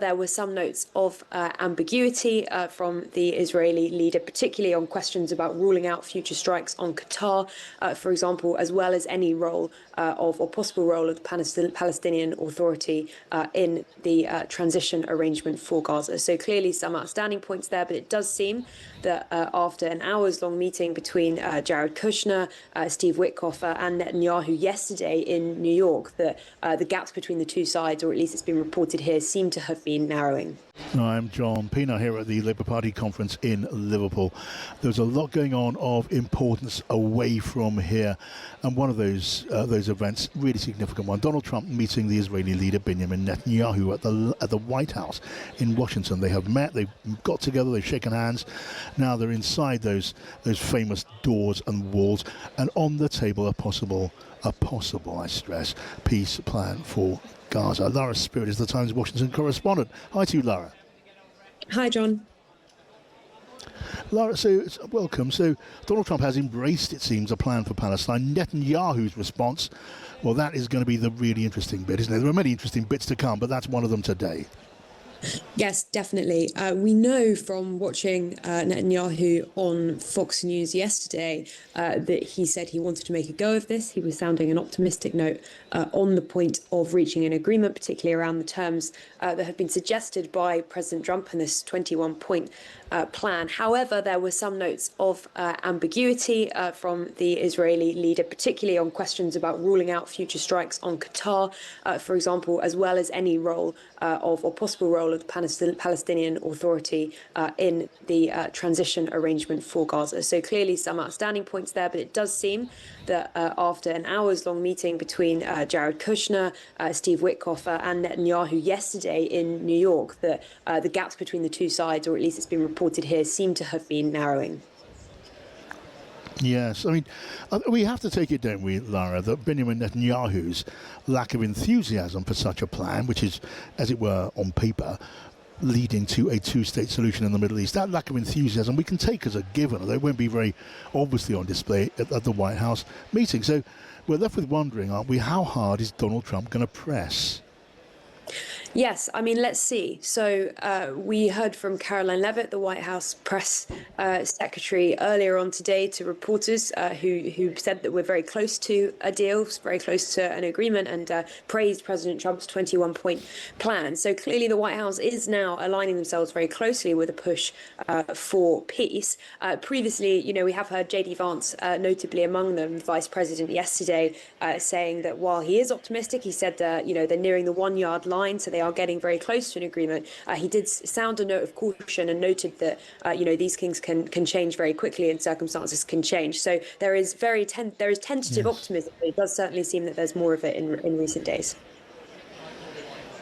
there were some notes of ambiguity from the Israeli leader, particularly on questions about ruling out future strikes on Qatar, for example, as well as any role or possible role of the Palestinian Authority in the transition arrangement for Gaza. So clearly some outstanding points there, but it does seem that after an hours-long meeting between Jared Kushner, Steve Witkoff and Netanyahu yesterday in New York, that the gaps between the two sides, or at least it's been reported here, seem to have been narrowing. I'm John Pienaar here at the Labour Party conference in Liverpool. There's a lot going on of importance away from here, and one of those events, really significant one, Donald Trump meeting the Israeli leader Benjamin Netanyahu at the White House in Washington. They have met, they've got together, they've shaken hands. Now they're inside those famous doors and walls, and on the table a possible, I stress, peace plan for Gaza. Lara Spirit is the Times Washington correspondent. Hi to you, Lara. Hi, John. Lara, so welcome. So Donald Trump has embraced, it seems, a plan for Palestine. Netanyahu's response, well, that is going to be the really interesting bit, isn't it? There are many interesting bits to come, but that's one of them today. Yes, definitely. We know from watching Netanyahu on Fox News yesterday that he said he wanted to make a go of this. He was sounding an optimistic note on the point of reaching an agreement, particularly around the terms that have been suggested by President Trump in this 21-point plan. However, there were some notes of ambiguity from the Israeli leader, particularly on questions about ruling out future strikes on Qatar, for example, as well as any role or possible role of the Palestinian Authority in the transition arrangement for Gaza. So clearly some outstanding points there, but it does seem that after an hours-long meeting between Jared Kushner, Steve Witkoff and Netanyahu yesterday in New York, that the gaps between the two sides, or at least it's been reported here, seem to have been narrowing. Yes, I mean, we have to take it, don't we, Lara, that Benjamin Netanyahu's lack of enthusiasm for such a plan, which is, as it were, on paper, leading to a two-state solution in the Middle East, that lack of enthusiasm we can take as a given, although it won't be very obviously on display at the White House meeting. So we're left with wondering, aren't we, how hard is Donald Trump going to press? Yes, I mean, let's see. So we heard from Caroline Levitt, the White House press secretary, earlier on today to reporters who said that we're very close to a deal, very close to an agreement, and praised President Trump's 21-point plan. So clearly the White House is now aligning themselves very closely with a push for peace. Previously, we have heard J.D. Vance, notably among them, Vice President, yesterday, saying that while he is optimistic, he said that, they're nearing the 1-yard line, so they are getting very close to an agreement. He did sound a note of caution and noted that these things can change very quickly and circumstances can change. So there is tentative optimism, but it does certainly seem that there's more of it in recent days.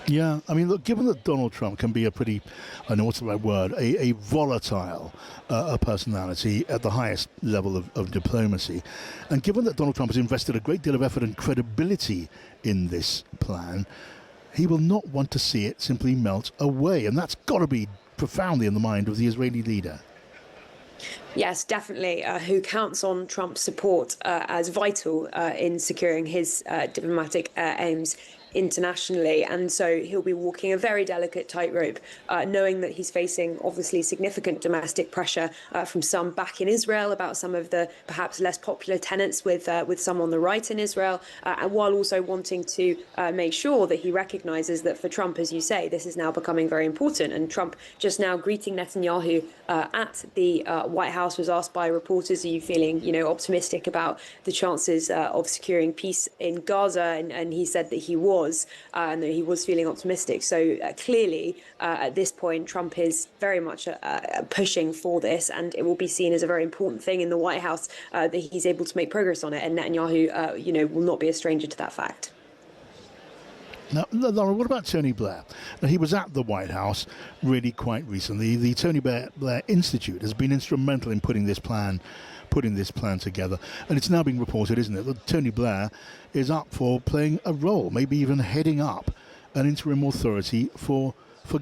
Yeah, I mean, look, given that Donald Trump can be a pretty, I know what's the right word, a volatile personality at the highest level of diplomacy, and given that Donald Trump has invested a great deal of effort and credibility in this plan, he will not want to see it simply melt away. And that's got to be profoundly in the mind of the Israeli leader. Yes, definitely, who counts on Trump's support as vital in securing his diplomatic aims internationally. And so he'll be walking a very delicate tightrope, knowing that he's facing obviously significant domestic pressure from some back in Israel about some of the perhaps less popular tenets with some on the right in Israel, and while also wanting to make sure that he recognizes that for Trump, as you say, this is now becoming very important. And Trump just now greeting Netanyahu at the White House was asked by reporters, are you feeling, optimistic about the chances of securing peace in Gaza? And he said that he was. And that he was feeling optimistic. So clearly, at this point, Trump is very much pushing for this, and it will be seen as a very important thing in the White House that he's able to make progress on it. And Netanyahu, will not be a stranger to that fact. Now, Lara, what about Tony Blair? Now, he was at the White House really quite recently. The Tony Blair Institute has been instrumental in putting this plan together, and it's now being reported, isn't it, that Tony Blair is up for playing a role, maybe even heading up an interim authority for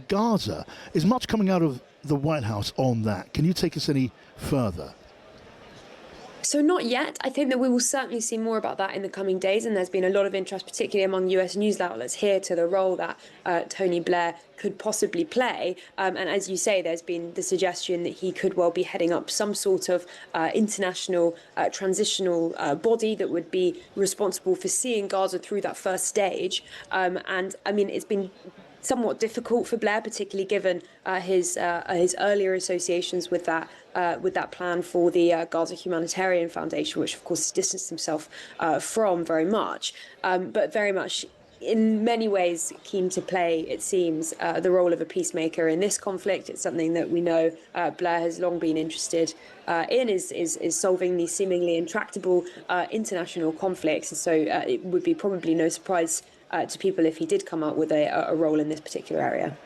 Gaza. Is much coming out of the White House on that? Can you take us any further? So not yet. I think that we will certainly see more about that in the coming days, and there's been a lot of interest, particularly among US news outlets here, to the role that Tony Blair could possibly play. And as you say, there's been the suggestion that he could well be heading up some sort of international transitional body that would be responsible for seeing Gaza through that first stage. And I mean, it's been somewhat difficult for Blair, particularly given his earlier associations with that plan for the Gaza Humanitarian Foundation, which of course he distanced himself from very much, but very much in many ways keen to play, it seems, the role of a peacemaker in this conflict. It's something that we know Blair has long been interested in, is solving these seemingly intractable international conflicts. And so it would be probably no surprise to people if he did come up with a role in this particular area.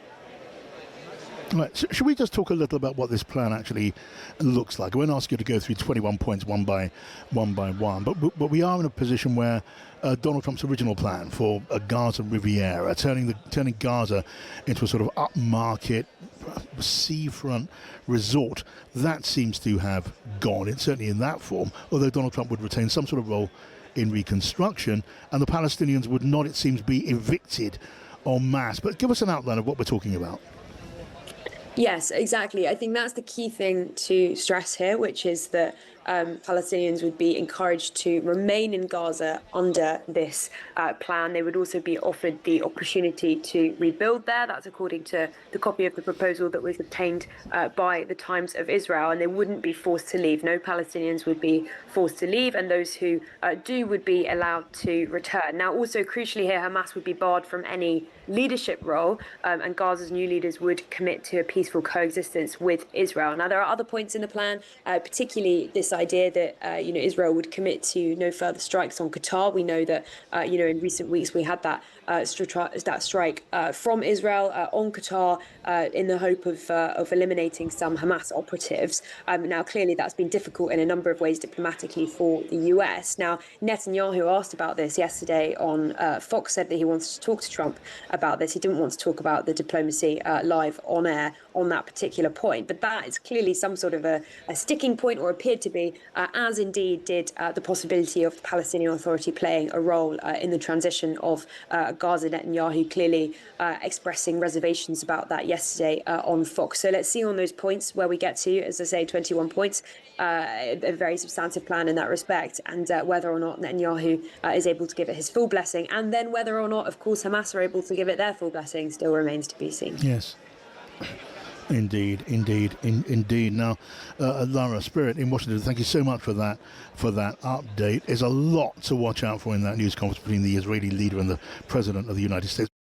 Right. So should we just talk a little about what this plan actually looks like? I won't ask you to go through 21 points one by one, but we are in a position where Donald Trump's original plan for a Gaza Riviera, turning Gaza into a sort of upmarket seafront resort, that seems to have gone. It's certainly in that form, although Donald Trump would retain some sort of role in reconstruction, and the Palestinians would not, it seems, be evicted en masse. But give us an outline of what we're talking about. Yes, exactly. I think that's the key thing to stress here, which is that Palestinians would be encouraged to remain in Gaza under this plan. They would also be offered the opportunity to rebuild there. That's according to the copy of the proposal that was obtained by the Times of Israel, and they wouldn't be forced to leave. No Palestinians would be forced to leave, and those who do would be allowed to return. Now, also crucially here, Hamas would be barred from any leadership role, and Gaza's new leaders would commit to a peaceful coexistence with Israel. Now, there are other points in the plan, particularly this idea that Israel would commit to no further strikes on Qatar. We know that in recent weeks we had that strike from Israel on Qatar in the hope of eliminating some Hamas operatives. Now, clearly that's been difficult in a number of ways diplomatically for the US. Now, Netanyahu asked about this yesterday on Fox, said that he wanted to talk to Trump about this. He didn't want to talk about the diplomacy live on air on that particular point. But that is clearly some sort of a sticking point, or appeared to be, as indeed did the possibility of the Palestinian Authority playing a role in the transition of Gaza. Netanyahu clearly expressing reservations about that yesterday on Fox. So let's see on those points where we get to, as I say, 21 points, a very substantive plan in that respect, and whether or not Netanyahu is able to give it his full blessing, and then whether or not, of course, Hamas are able to give it their full blessing still remains to be seen. Yes. Indeed. Now, Lara Spirit in Washington, thank you so much for that update. There's a lot to watch out for in that news conference between the Israeli leader and the President of the United States.